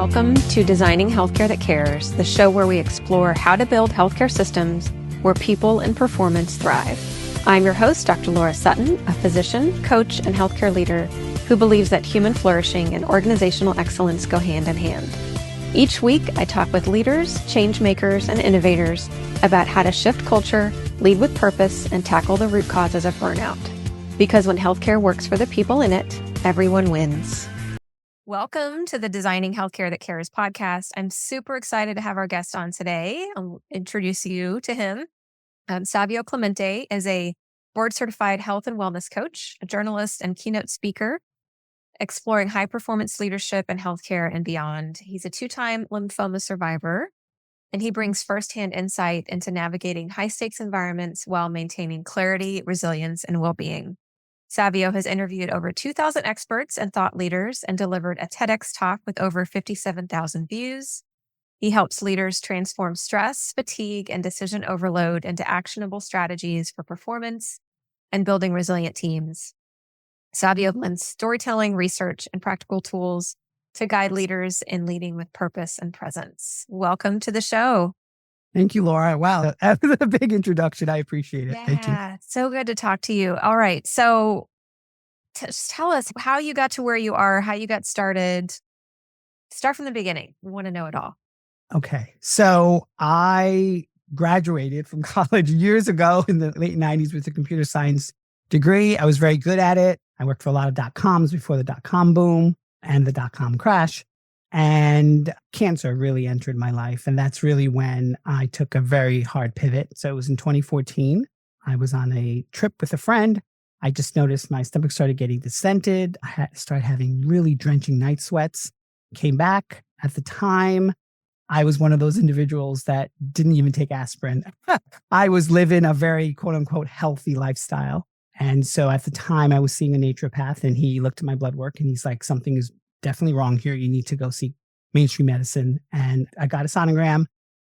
Welcome to Designing Healthcare That Cares, the show where we explore how to build healthcare systems where people and performance thrive. I'm your host, Dr. Laura Suttin, a physician, coach, and healthcare leader who believes that human flourishing and organizational excellence go hand in hand. Each week, I talk with leaders, change makers, and innovators about how to shift culture, lead with purpose, and tackle the root causes of burnout. Because when healthcare works for the people in it, everyone wins. Welcome to the Designing Healthcare That Cares podcast. I'm super excited to have our guest on today. I'll introduce you to him. Savio Clemente is a board-certified health and wellness coach, a journalist, and keynote speaker, exploring high-performance leadership in healthcare and beyond. He's a two-time lymphoma survivor, and he brings firsthand insight into navigating high-stakes environments while maintaining clarity, resilience, and well-being. Savio has interviewed over 2,000 experts and thought leaders and delivered a TEDx talk with over 57,000 views. He helps leaders transform stress, fatigue, and decision overload into actionable strategies for performance and building resilient teams. Savio blends storytelling, research, and practical tools to guide leaders in leading with purpose and presence. Welcome to the show. Thank you, Laura. Wow, that was a big introduction. I appreciate it. Yeah, Thank you. So good to talk to you. All right, so just tell us how you got to where you are, how you got started. Start from the beginning. We want to know it all. Okay, so I graduated from college years ago in the late 90s with a computer science degree. I was very good at it. I worked for a lot of dot-coms before the dot-com boom and the dot-com crash. And cancer really entered my life. And that's really when I took a very hard pivot. So it was in 2014. I was on a trip with a friend. I just noticed my stomach started getting distended. I started having really drenching night sweats. Came back. At the time, I was one of those individuals that didn't even take aspirin. I was living a very quote unquote healthy lifestyle. And so at the time I was seeing a naturopath and he looked at my blood work and he's like, something is definitely wrong here. You need to go seek mainstream medicine. And I got a sonogram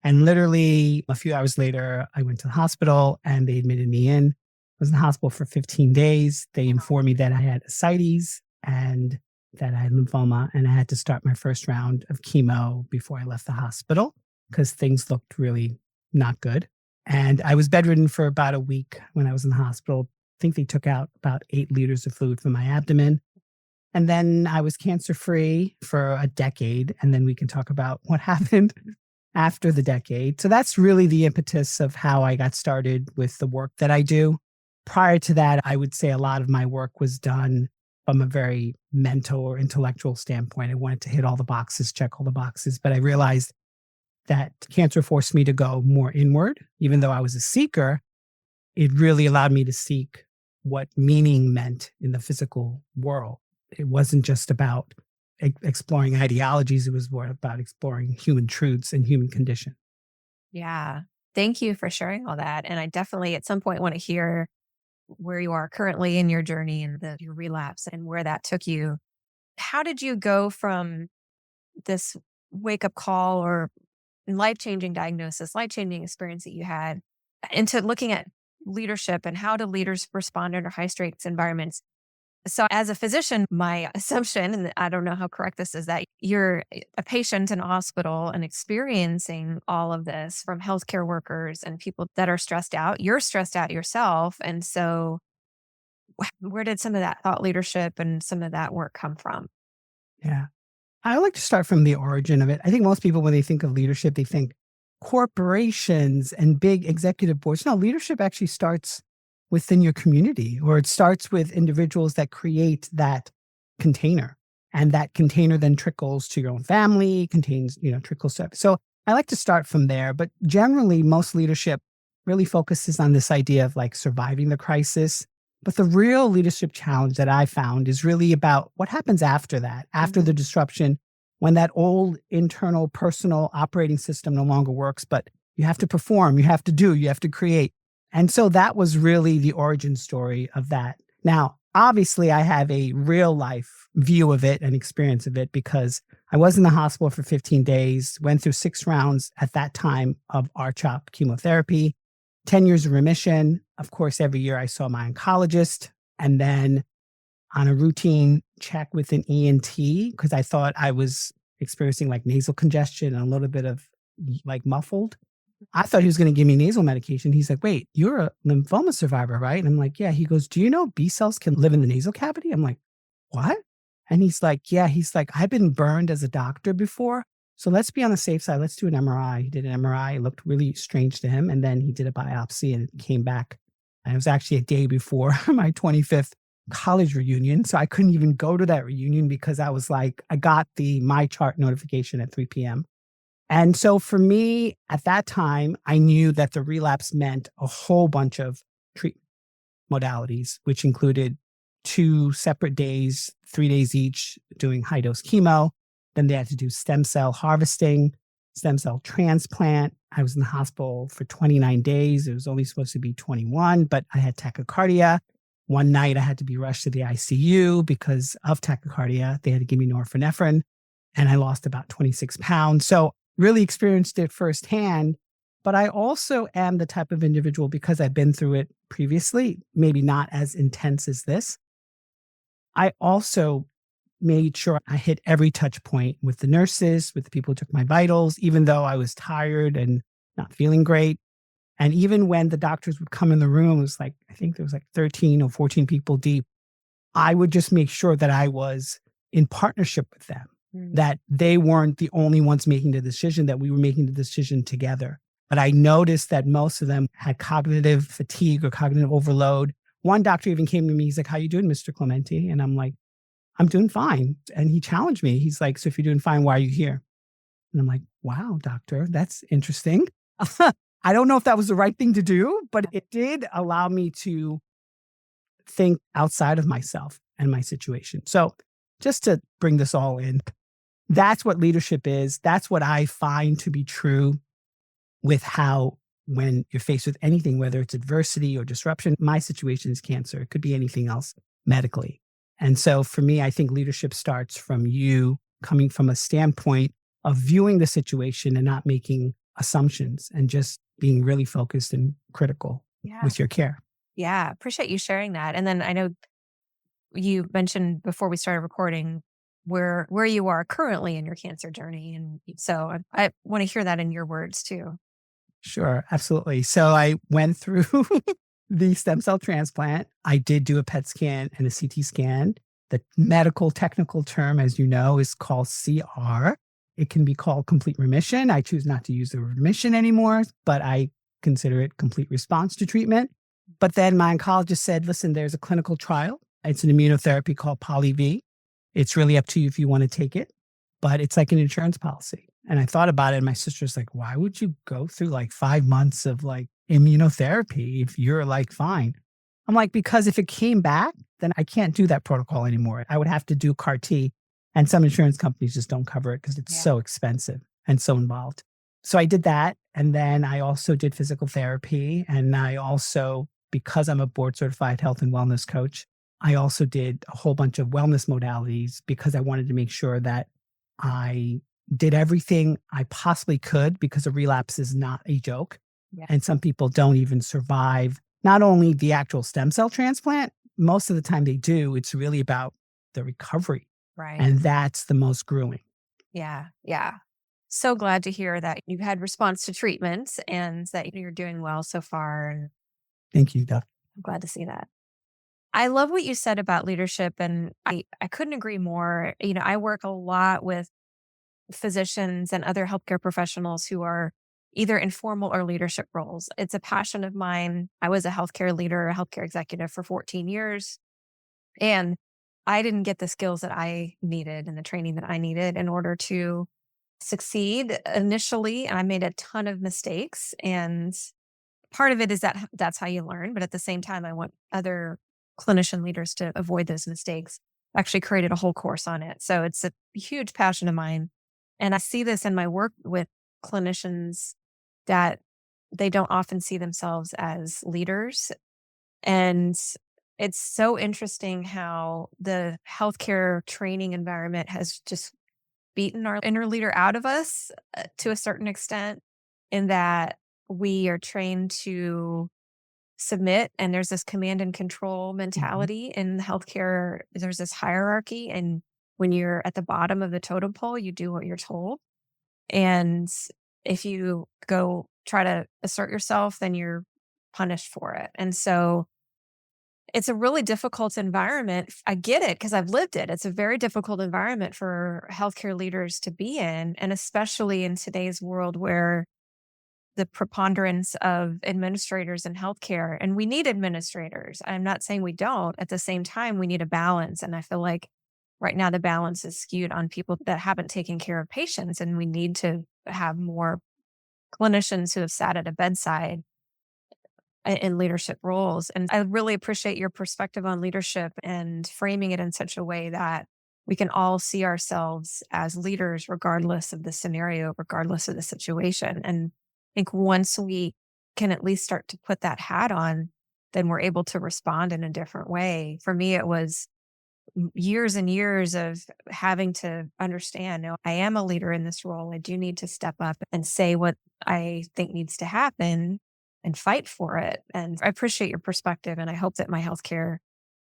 and literally a few hours later, I went to the hospital and they admitted me in. I was in the hospital for 15 days. They informed me that I had ascites and that I had lymphoma and I had to start my first round of chemo before I left the hospital because things looked really not good. And I was bedridden for about a week when I was in the hospital. I think they took out about 8 liters of fluid from my abdomen. And then I was cancer-free for a decade. And then we can talk about what happened after the decade. So that's really the impetus of how I got started with the work that I do. Prior to that, I would say a lot of my work was done from a very mental or intellectual standpoint. I wanted to hit all the boxes, check all the boxes. But I realized that cancer forced me to go more inward. Even though I was a seeker, it really allowed me to seek what meaning meant in the physical world. It wasn't just about exploring ideologies. It was more about exploring human truths and human condition. Yeah. Thank you for sharing all that. And I definitely at some point want to hear where you are currently in your journey and your relapse and where that took you. How did you go from this wake-up call or life-changing diagnosis, life-changing experience that you had into looking at leadership and how do leaders respond under high-stakes environments? So as a physician, my assumption, and I don't know how correct this is, that you're a patient in a hospital and experiencing all of this from healthcare workers and people that are stressed out. You're stressed out yourself. And so where did some of that thought leadership and some of that work come from? Yeah. I like to start from the origin of it. I think most people, when they think of leadership, they think corporations and big executive boards. No, leadership actually starts within your community, or it starts with individuals that create that container. And that container then trickles to your own family, trickles to. So I like to start from there. But generally, most leadership really focuses on this idea of like surviving the crisis. But the real leadership challenge that I found is really about what happens after that, after the disruption, when that old internal personal operating system no longer works, but you have to perform, you have to do, you have to create. And so that was really the origin story of that. Now, obviously, I have a real life view of it and experience of it because I was in the hospital for 15 days, went through 6 rounds at that time of R-CHOP chemotherapy, 10 years of remission. Of course, every year I saw my oncologist. And then on a routine check with an ENT, because I thought I was experiencing like nasal congestion and a little bit of like muffled. I thought he was going to give me nasal medication. He's like, wait, you're a lymphoma survivor, right? And I'm like, yeah. He goes, do you know B cells can live in the nasal cavity? I'm like, what? And he's like, yeah. He's like, I've been burned as a doctor before. So let's be on the safe side. Let's do an MRI. He did an MRI. It looked really strange to him. And then he did a biopsy and it came back. And it was actually a day before my 25th college reunion. So I couldn't even go to that reunion because I was like, I got the My Chart notification at 3 p.m. And so for me, at that time, I knew that the relapse meant a whole bunch of treatment modalities, which included 2 separate days, 3 days each, doing high dose chemo. Then they had to do stem cell harvesting, stem cell transplant. I was in the hospital for 29 days. It was only supposed to be 21, but I had tachycardia. One night I had to be rushed to the ICU because of tachycardia. They had to give me norepinephrine and I lost about 26 pounds. So really experienced it firsthand. But I also am the type of individual, because I've been through it previously, maybe not as intense as this. I also made sure I hit every touch point with the nurses, with the people who took my vitals, even though I was tired and not feeling great. And even when the doctors would come in the room, it was like, I think there was like 13 or 14 people deep. I would just make sure that I was in partnership with them, that they weren't the only ones making the decision, that we were making the decision together. But I noticed that most of them had cognitive fatigue or cognitive overload. One doctor even came to me. He's like, how you doing, Mr. Clemente? And I'm like, I'm doing fine. And he challenged me. He's like, so if you're doing fine, why are you here? And I'm like, wow, doctor, that's interesting. I don't know if that was the right thing to do, but it did allow me to think outside of myself and my situation. So just to bring this all in, that's what leadership is. That's what I find to be true with how, when you're faced with anything, whether it's adversity or disruption, my situation is cancer. It could be anything else medically. And so for me, I think leadership starts from you coming from a standpoint of viewing the situation and not making assumptions and just being really focused and critical with your care. Yeah. Appreciate you sharing that. And then I know you mentioned before we started recording where you are currently in your cancer journey. And so I want to hear that in your words too. Sure, absolutely. So I went through the stem cell transplant. I did do a PET scan and a CT scan. The medical technical term, as you know, is called CR. It can be called complete remission. I choose not to use the word remission anymore, but I consider it complete response to treatment. But then my oncologist said, listen, there's a clinical trial. It's an immunotherapy called Poly-V. It's really up to you if you want to take it, but it's like an insurance policy. And I thought about it, and my sister's like, why would you go through like 5 months of like immunotherapy if you're like fine? I'm like, because if it came back, then I can't do that protocol anymore. I would have to do CAR T, and some insurance companies just don't cover it because it's so expensive and so involved. So I did that. And then I also did physical therapy. And I also, because I'm a board certified health and wellness coach, I also did a whole bunch of wellness modalities because I wanted to make sure that I did everything I possibly could, because a relapse is not a joke. Yeah. And some people don't even survive not only the actual stem cell transplant, most of the time they do. It's really about the recovery. Right. And that's the most grueling. Yeah. Yeah. So glad to hear that you've had response to treatments and that you're doing well so far. Thank you, Doc. I'm glad to see that. I love what you said about leadership, and I couldn't agree more. You know, I work a lot with physicians and other healthcare professionals who are either in formal or leadership roles. It's a passion of mine. I was a healthcare leader, a healthcare executive for 14 years, and I didn't get the skills that I needed and the training that I needed in order to succeed initially. And I made a ton of mistakes, and part of it is that that's how you learn. But at the same time, I want other clinician leaders to avoid those mistakes. I actually created a whole course on it. So it's a huge passion of mine. And I see this in my work with clinicians that they don't often see themselves as leaders. And it's so interesting how the healthcare training environment has just beaten our inner leader out of us to a certain extent, in that we are trained to submit, and there's this command and control mentality in healthcare. There's this hierarchy, and when you're at the bottom of the totem pole, you do what you're told. And if you go try to assert yourself, then you're punished for it. And so it's a really difficult environment. I get it because I've lived it. It's a very difficult environment for healthcare leaders to be in, and especially in today's world where the preponderance of administrators in healthcare, and we need administrators. I'm not saying we don't. At the same time, we need a balance. And I feel like right now the balance is skewed on people that haven't taken care of patients, and we need to have more clinicians who have sat at a bedside in leadership roles. And I really appreciate your perspective on leadership and framing it in such a way that we can all see ourselves as leaders, regardless of the scenario, regardless of the situation. And I think once we can at least start to put that hat on, then we're able to respond in a different way. For me, it was years and years of having to understand, no, I am a leader in this role. I do need to step up and say what I think needs to happen and fight for it. And I appreciate your perspective. And I hope that my healthcare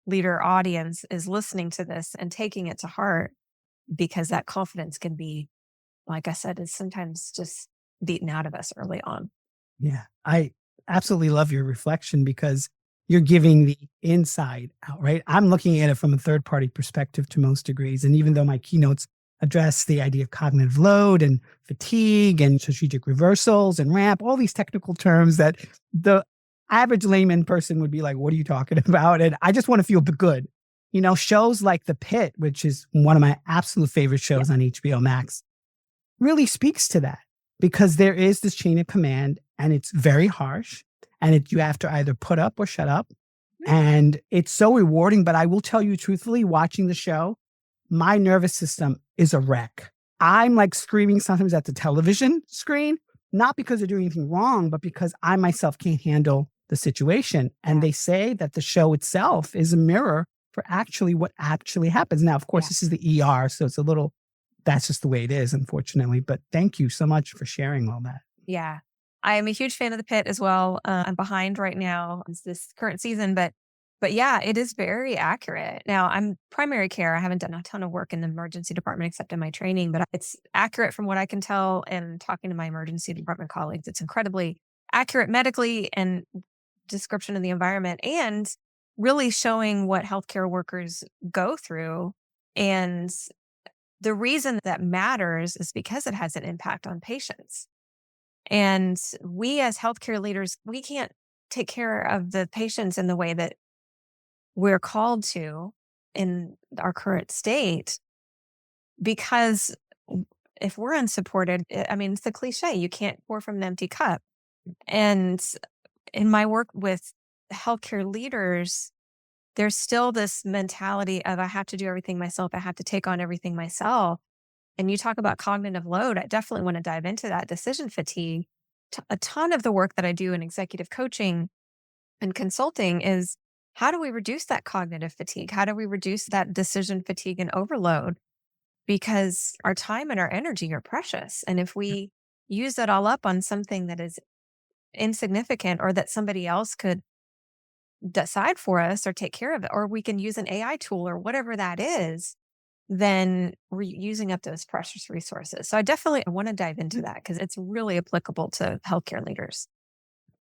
leader audience is listening to this and taking it to heart, because that confidence can be, like I said, is sometimes just beaten out of us early on. Yeah, I absolutely love your reflection because you're giving the inside out, right? I'm looking at it from a third party perspective to most degrees. And even though my keynotes address the idea of cognitive load and fatigue and strategic reversals and ramp, all these technical terms that the average layman person would be like, what are you talking about? And I just want to feel good. Shows like The Pitt, which is one of my absolute favorite shows on HBO Max, really speaks to that, because there is this chain of command and it's very harsh, and you have to either put up or shut up. And it's so rewarding. But I will tell you truthfully, watching the show, my nervous system is a wreck. I'm like screaming sometimes at the television screen, not because they're doing anything wrong, but because I myself can't handle the situation. And they say that the show itself is a mirror for actually what actually happens. Now, of course, this is the ER, so it's a little, that's just the way it is, unfortunately. But thank you so much for sharing all that. Yeah. I am a huge fan of The Pitt as well. I'm behind right now this current season, but yeah, it is very accurate. Now, I'm primary care. I haven't done a ton of work in the emergency department except in my training, but it's accurate from what I can tell. And talking to my emergency department colleagues, it's incredibly accurate medically and description of the environment, and really showing what healthcare workers go through. And the reason that matters is because it has an impact on patients. And we as healthcare leaders, we can't take care of the patients in the way that we're called to in our current state, because if we're unsupported, I mean, it's the cliche, you can't pour from an empty cup. And in my work with healthcare leaders, there's still this mentality of I have to do everything myself. I have to take on everything myself. And you talk about cognitive load. I definitely want to dive into that. Decision fatigue. A ton of the work that I do in executive coaching and consulting is, how do we reduce that cognitive fatigue? How do we reduce that decision fatigue and overload? Because our time and our energy are precious. And if we use that all up on something that is insignificant, or that somebody else could decide for us or take care of it, or we can use an AI tool or whatever that is, then we're using up those precious resources. So I definitely want to dive into that because it's really applicable to healthcare leaders.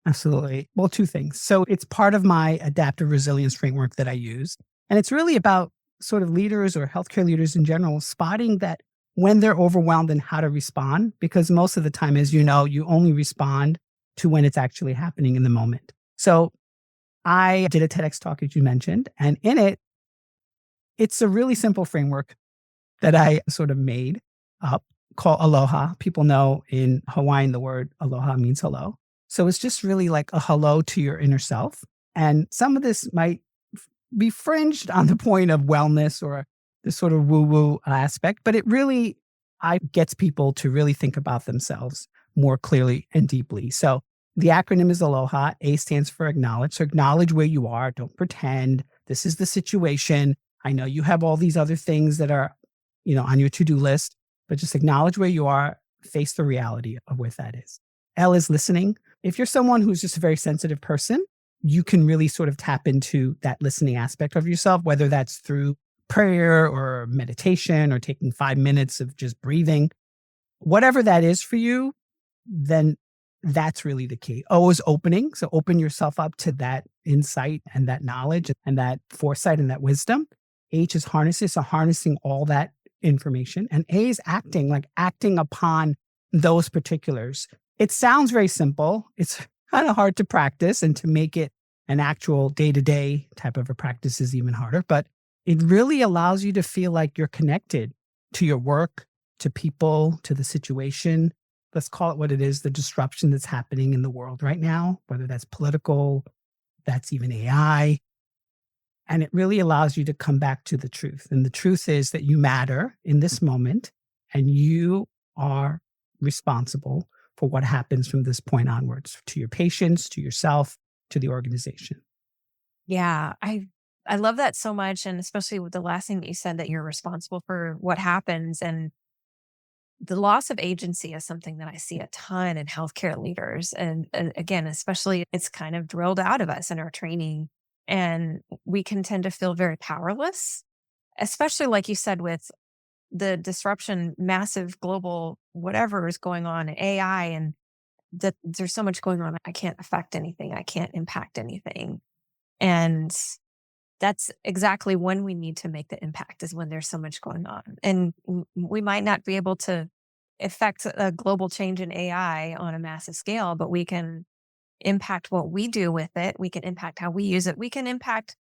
Absolutely. Well, two things. So it's part of my adaptive resilience framework that I use. And it's really about sort of leaders or healthcare leaders in general, spotting that when they're overwhelmed and how to respond, because most of the time, as you know, you only respond to when it's actually happening in the moment. So I did a TEDx talk, as you mentioned, and in it, it's a really simple framework that I sort of made up called ALOHA. People know in Hawaiian, the word aloha means hello. So it's just really like a hello to your inner self. And some of this might be fringed on the point of wellness or this sort of woo-woo aspect, but it really gets people to really think about themselves more clearly and deeply. So the acronym is ALOHA. A stands for acknowledge. So acknowledge where you are. Don't pretend. This is the situation. I know you have all these other things that are, on your to-do list, but just acknowledge where you are. Face the reality of where that is. L is listening. If you're someone who's just a very sensitive person, you can really sort of tap into that listening aspect of yourself, whether that's through prayer or meditation or taking 5 minutes of just breathing, whatever that is for you, then that's really the key. O is opening. So open yourself up to that insight and that knowledge and that foresight and that wisdom. H is harnesses. So harnessing all that information. And A is acting, like acting upon those particulars. It sounds very simple. It's kind of hard to practice, and to make it an actual day-to-day type of a practice is even harder. But it really allows you to feel like you're connected to your work, to people, to the situation. Let's call it what it is, the disruption that's happening in the world right now, whether that's political, that's even AI. And it really allows you to come back to the truth. And the truth is that you matter in this moment, and you are responsible for what happens from this point onwards, to your patients, to yourself, to the organization. Yeah, I love that so much. And especially with the last thing that you said, that you're responsible for what happens. And the loss of agency is something that I see a ton in healthcare leaders. And again, especially it's kind of drilled out of us in our training. And we can tend to feel very powerless, especially like you said, with the disruption, massive global, whatever is going on in AI, and that there's so much going on. I can't affect anything. I can't impact anything. And that's exactly when we need to make the impact, is when there's so much going on. And we might not be able to affect a global change in AI on a massive scale, but we can impact what we do with it. We can impact how we use it. We can impact,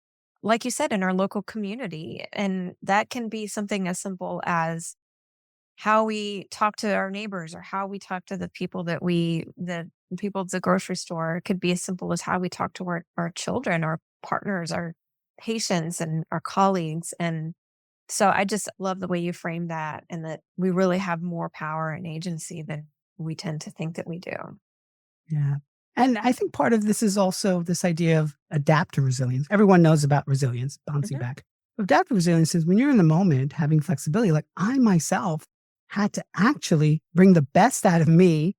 like you said, in our local community. And that can be something as simple as how we talk to our neighbors, or how we talk to the people the people at the grocery store. It could be as simple as how we talk to our children, our partners, our patients, and our colleagues. And so I just love the way you frame that, and that we really have more power and agency than we tend to think that we do. Yeah. And I think part of this is also this idea of adaptive resilience. Everyone knows about resilience, bouncing back. Adaptive resilience is when you're in the moment, having flexibility. Like I myself had to actually bring the best out of me,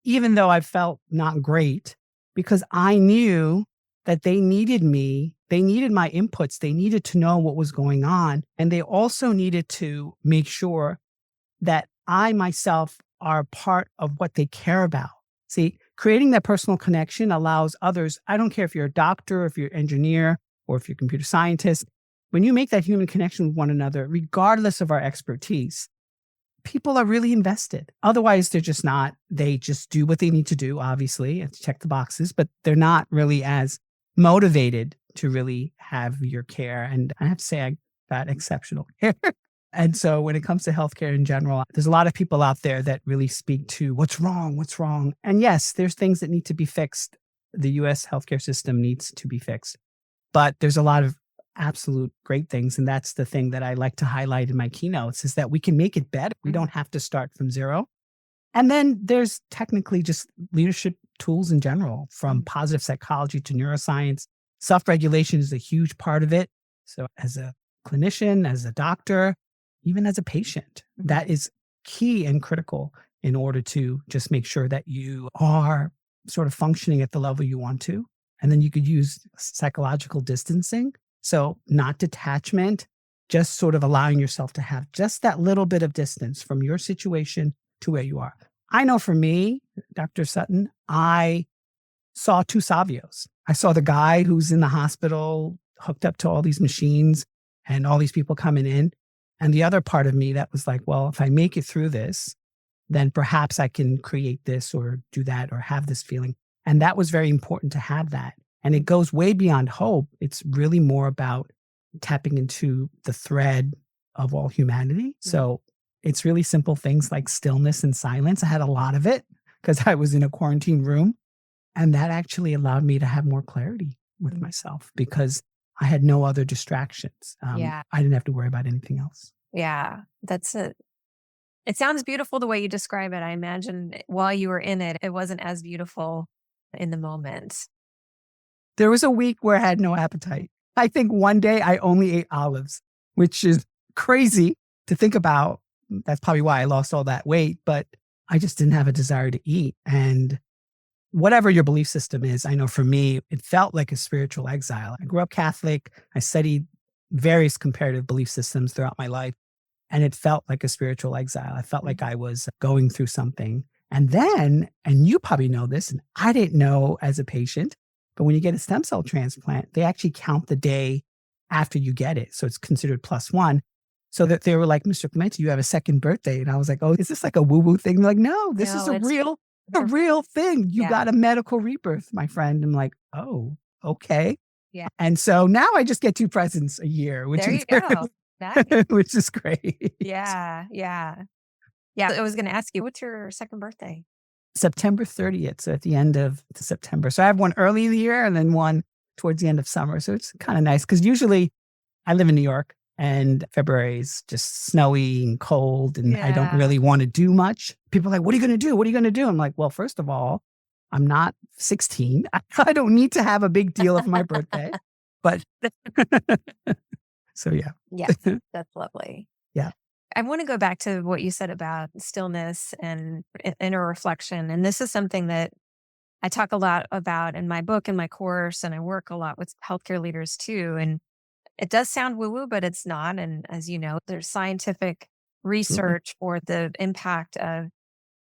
even though I felt not great, because I knew that they needed me. They needed my inputs. They needed to know what was going on. And they also needed to make sure that I myself are part of what they care about. See, creating that personal connection allows others. I don't care if you're a doctor, if you're an engineer, or if you're a computer scientist. When you make that human connection with one another, regardless of our expertise, people are really invested. Otherwise, they're just not. They just do what they need to do, obviously, and check the boxes, but they're not really as motivated to really have your care. And I have to say, I got exceptional care. And so when it comes to healthcare in general, there's a lot of people out there that really speak to what's wrong, what's wrong. And yes, there's things that need to be fixed. The US healthcare system needs to be fixed. But there's a lot of absolute great things. And that's the thing that I like to highlight in my keynotes, is that we can make it better. We don't have to start from zero. And then there's technically just leadership tools in general, from positive psychology to neuroscience. Self-regulation is a huge part of it. So as a clinician, as a doctor, even as a patient, that is key and critical in order to just make sure that you are sort of functioning at the level you want to. And then you could use psychological distancing. So not detachment, just sort of allowing yourself to have just that little bit of distance from your situation to where you are. I know for me, Dr. Sutton, I saw two Savios. I saw the guy who's in the hospital hooked up to all these machines and all these people coming in. And the other part of me that was like, well, if I make it through this, then perhaps I can create this or do that or have this feeling. And that was very important to have that. And it goes way beyond hope. It's really more about tapping into the thread of all humanity. So it's really simple things like stillness and silence. I had a lot of it because I was in a quarantine room. And that actually allowed me to have more clarity with myself because I had no other distractions. I didn't have to worry about anything else. Yeah, that's it. It sounds beautiful the way you describe it. I imagine while you were in it, it wasn't as beautiful in the moment. There was a week where I had no appetite. I think one day I only ate olives, which is crazy to think about. That's probably why I lost all that weight, but I just didn't have a desire to eat. And whatever your belief system is, I know for me, it felt like a spiritual exile. I grew up Catholic. I studied various comparative belief systems throughout my life. And it felt like a spiritual exile. I felt like I was going through something. And then, and you probably know this, and I didn't know as a patient, but when you get a stem cell transplant, they actually count the day after you get it. So it's considered +1. So that they were like, Mr. Clemente, you have a second birthday. And I was like, oh, is this like a woo-woo thing? They're like, no, this is No, a real thing. You Yeah. got a medical rebirth, my friend. I'm like, oh, okay. Yeah. And so now I just get 2 presents a year, which There is you go. Nice. which is great. Yeah. I was going to ask you, what's your second birthday? September 30th, so at the end of September. So I have one early in the year and then one towards the end of summer. So it's kind of nice because usually I live in New York and February is just snowy and cold and I don't really want to do much. People are like, what are you going to do? What are you going to do? I'm like, well, first of all, I'm not 16. I don't need to have a big deal of my birthday. But so yeah. Yes, that's lovely. Yeah. I want to go back to what you said about stillness and inner reflection. And this is something that I talk a lot about in my book and my course, and I work a lot with healthcare leaders too. And it does sound woo-woo, but it's not. And as you know, there's scientific research for the impact of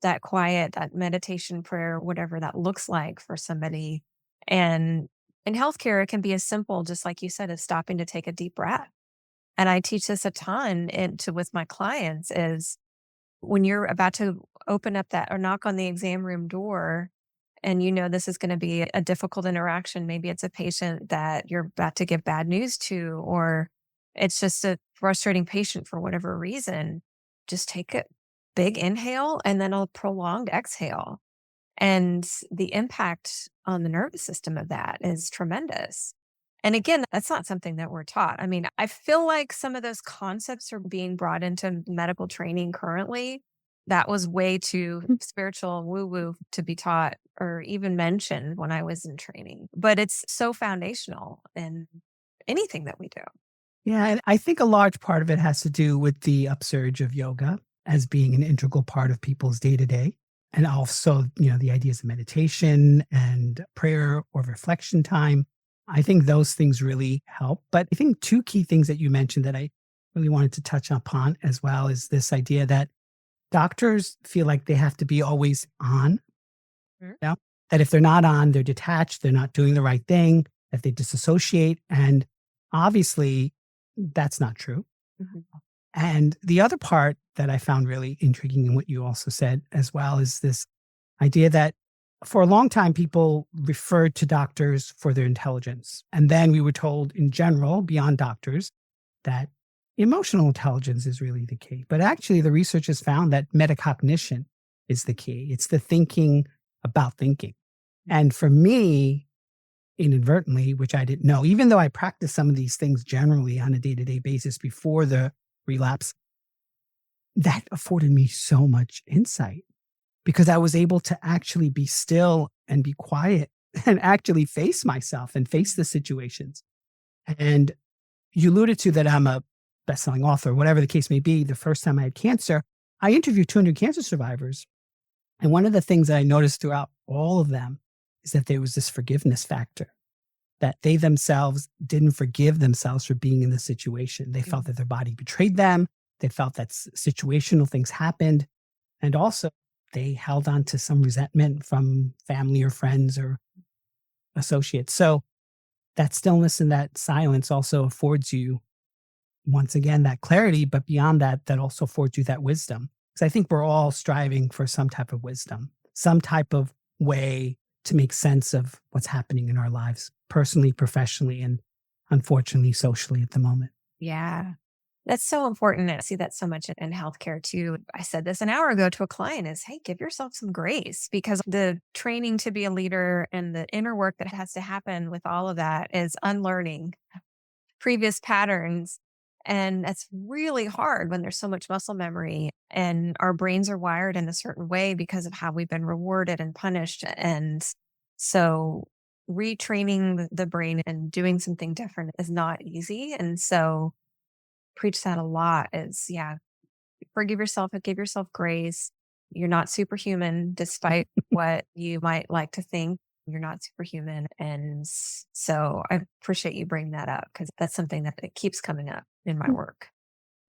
that quiet, that meditation prayer, whatever that looks like for somebody. And in healthcare, it can be as simple, just like you said, as stopping to take a deep breath. And I teach this a ton with my clients is when you're about to open up that or knock on the exam room door and you know this is going to be a difficult interaction. Maybe it's a patient that you're about to give bad news to, or it's just a frustrating patient for whatever reason. Just take a big inhale and then a prolonged exhale. And the impact on the nervous system of that is tremendous. And again, that's not something that we're taught. I mean, I feel like some of those concepts are being brought into medical training currently. That was way too spiritual woo-woo to be taught or even mentioned when I was in training. But it's so foundational in anything that we do. Yeah. And I think a large part of it has to do with the upsurge of yoga as being an integral part of people's day-to-day. And also, the ideas of meditation and prayer or reflection time. I think those things really help. But I think 2 key things that you mentioned that I really wanted to touch upon as well is this idea that doctors feel like they have to be always on. That if they're not on, they're detached, they're not doing the right thing, that they disassociate. And obviously, that's not true. Mm-hmm. And the other part that I found really intriguing in what you also said as well is this idea that for a long time, people referred to doctors for their intelligence. And then we were told in general, beyond doctors, that emotional intelligence is really the key. But actually, the research has found that metacognition is the key. It's the thinking about thinking. And for me, inadvertently, which I didn't know, even though I practiced some of these things generally on a day-to-day basis before the relapse, that afforded me so much insight. Because I was able to actually be still and be quiet and actually face myself and face the situations. And you alluded to that I'm a best-selling author, whatever the case may be. The first time I had cancer, I interviewed 200 cancer survivors. And one of the things that I noticed throughout all of them is that there was this forgiveness factor, that they themselves didn't forgive themselves for being in the situation. They felt that their body betrayed them. They felt that situational things happened. And also, they held on to some resentment from family or friends or associates. So that stillness and that silence also affords you, once again, that clarity. But beyond that, that also affords you that wisdom. Because I think we're all striving for some type of wisdom, some type of way to make sense of what's happening in our lives, personally, professionally, and unfortunately, socially at the moment. Yeah. That's so important. I see that so much in healthcare too. I said this an hour ago to a client is, hey, give yourself some grace because the training to be a leader and the inner work that has to happen with all of that is unlearning previous patterns. And that's really hard when there's so much muscle memory and our brains are wired in a certain way because of how we've been rewarded and punished. And so retraining the brain and doing something different is not easy. And so preach that a lot is, forgive yourself and give yourself grace. You're not superhuman despite what you might like to think. You're not superhuman. And so I appreciate you bringing that up because that's something that it keeps coming up in my work.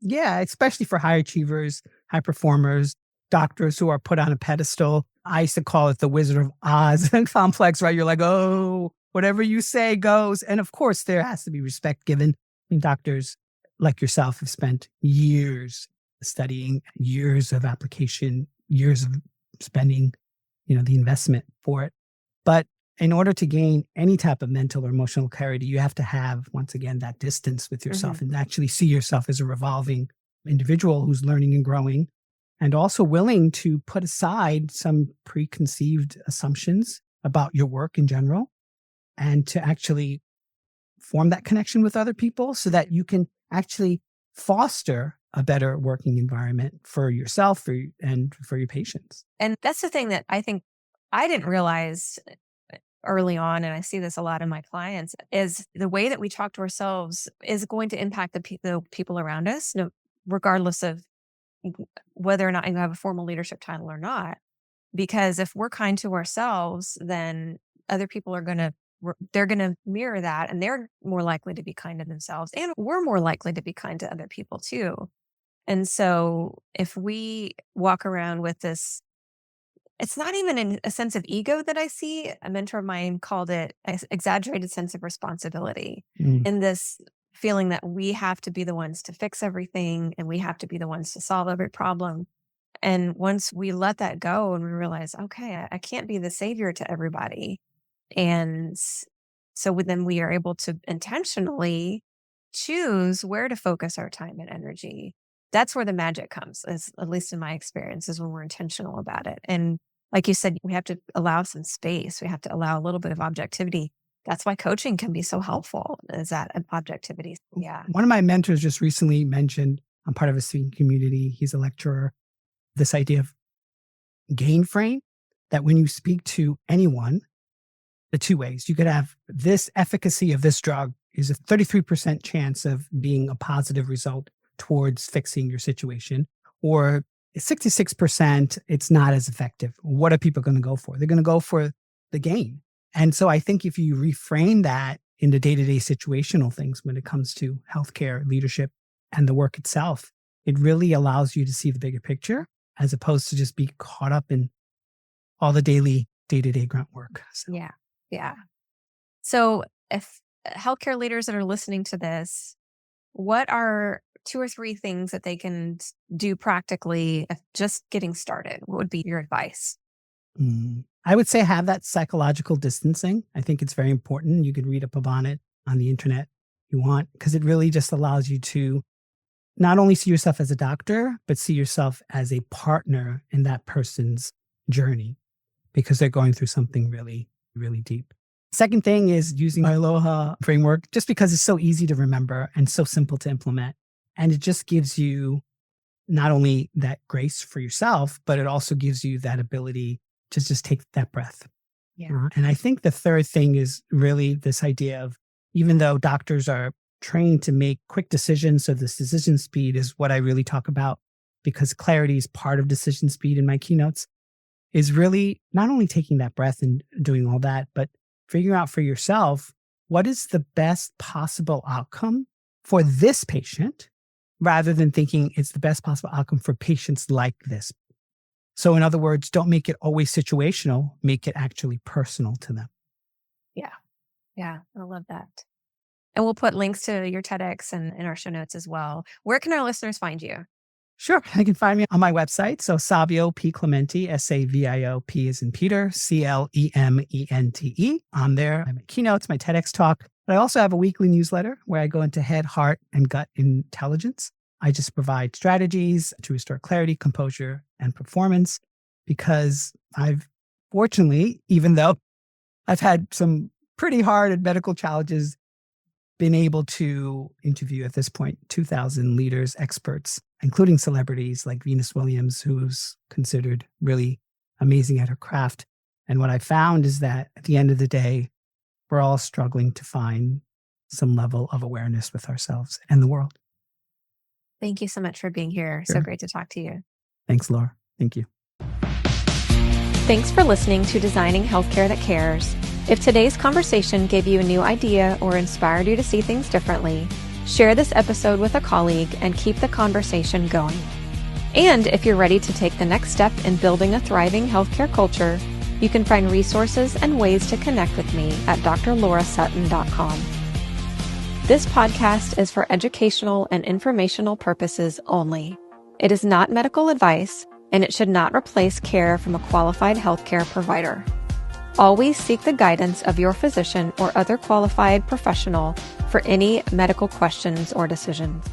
Yeah, especially for high achievers, high performers, doctors who are put on a pedestal. I used to call it the Wizard of Oz complex, right? You're like, oh, whatever you say goes. And of course, there has to be respect given. I mean, doctors like yourself have spent years studying, years of application, years of spending, the investment for it. But in order to gain any type of mental or emotional clarity, you have to have, once again, that distance with yourself and actually see yourself as a revolving individual who's learning and growing, and also willing to put aside some preconceived assumptions about your work in general and to actually form that connection with other people so that you can actually foster a better working environment for yourself and for your patients. And that's the thing that I think I didn't realize early on, and I see this a lot in my clients, is the way that we talk to ourselves is going to impact the people around us, regardless of whether or not you have a formal leadership title or not. Because if we're kind to ourselves, then other people they're going to mirror that, and they're more likely to be kind to themselves, and we're more likely to be kind to other people too. And so if we walk around with this, it's not even in a sense of ego that I see. A mentor of mine called it an exaggerated sense of responsibility, in this feeling that we have to be the ones to fix everything and we have to be the ones to solve every problem. And once we let that go and we realize, okay, I can't be the savior to everybody. And so then we are able to intentionally choose where to focus our time and energy. That's where the magic comes, at least in my experience, is when we're intentional about it. And like you said, we have to allow some space. We have to allow a little bit of objectivity. That's why coaching can be so helpful, is that objectivity. Yeah. One of my mentors just recently mentioned, I'm part of a speaking community. He's a lecturer. This idea of gain frame, that when you speak to anyone, the two ways, you could have this efficacy of this drug is a 33% chance of being a positive result towards fixing your situation, or 66% it's not as effective. What are people going to go for? They're going to go for the gain. And so I think if you reframe that into day-to-day situational things when it comes to healthcare, leadership, and the work itself, it really allows you to see the bigger picture as opposed to just be caught up in all the daily day-to-day grunt work. So. Yeah. So if healthcare leaders that are listening to this, what are 2 or 3 things that they can do practically if just getting started? What would be your advice? I would say have that psychological distancing. I think it's very important. You could read up on it on the internet if you want, because it really just allows you to not only see yourself as a doctor, but see yourself as a partner in that person's journey because they're going through something really, really deep. Second thing is using my ALOHA framework, just because it's so easy to remember and so simple to implement. And it just gives you not only that grace for yourself, but it also gives you that ability to just take that breath. Yeah. And I think the third thing is really this idea of, even though doctors are trained to make quick decisions, so this decision speed is what I really talk about, because clarity is part of decision speed in my keynotes, is really not only taking that breath and doing all that, but figuring out for yourself, what is the best possible outcome for this patient, rather than thinking it's the best possible outcome for patients like this. So in other words, don't make it always situational, make it actually personal to them. Yeah, I love that. And we'll put links to your TEDx and in our show notes as well. Where can our listeners find you? Sure. They can find me on my website. So Savio P. Clemente, Savio, P as in Peter, Clemente. On there, I have my keynotes, my TEDx talk. But I also have a weekly newsletter where I go into head, heart, and gut intelligence. I just provide strategies to restore clarity, composure, and performance, because I've fortunately, even though I've had some pretty hard medical challenges, been able to interview at this point 2,000 leaders, experts, including celebrities like Venus Williams, who's considered really amazing at her craft. And what I found is that at the end of the day, we're all struggling to find some level of awareness with ourselves and the world. Thank you so much for being here. Sure. So great to talk to you. Thanks, Laura. Thank you. Thanks for listening to Designing Healthcare That Cares. If today's conversation gave you a new idea or inspired you to see things differently, share this episode with a colleague and keep the conversation going. And if you're ready to take the next step in building a thriving healthcare culture, you can find resources and ways to connect with me at drlaurasuttin.com. This podcast is for educational and informational purposes only. It is not medical advice, and it should not replace care from a qualified healthcare provider. Always seek the guidance of your physician or other qualified professional for any medical questions or decisions.